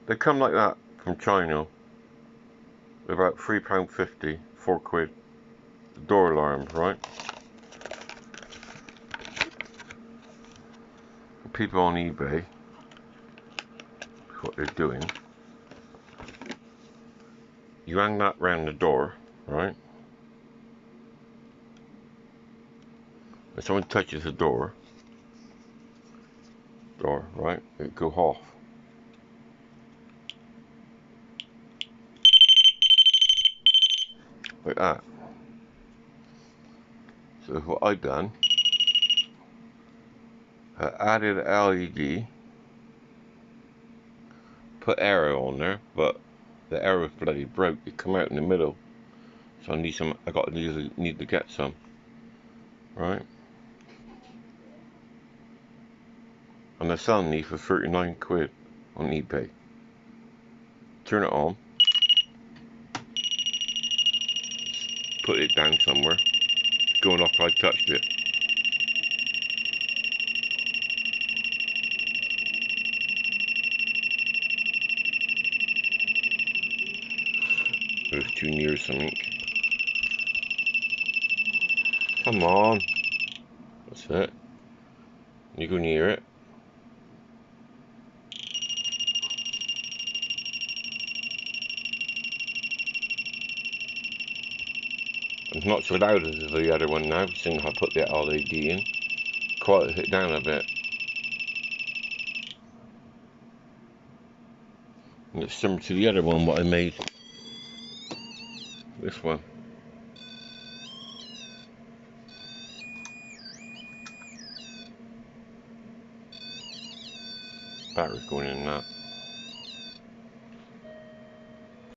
They come like that from China. They're about £3.50, £4. The door alarms, right? People on eBay, what they're doing. You hang that round the door, right? If someone touches the door, right, it go off. Like that. So what I done, I added LED, put arrow on there, but the arrow bloody broke. It come out in the middle, so I need some. Need to get some, right? And they're selling these for £39 on eBay. Turn it on, put it down somewhere. It's going off. I touched it. It was too near something. Come on. That's it. You go near it. It's not so loud as the other one now, since I put the LED in. Quiet it down a bit. And it's similar to the other one what I made. This one. Battery's going in that.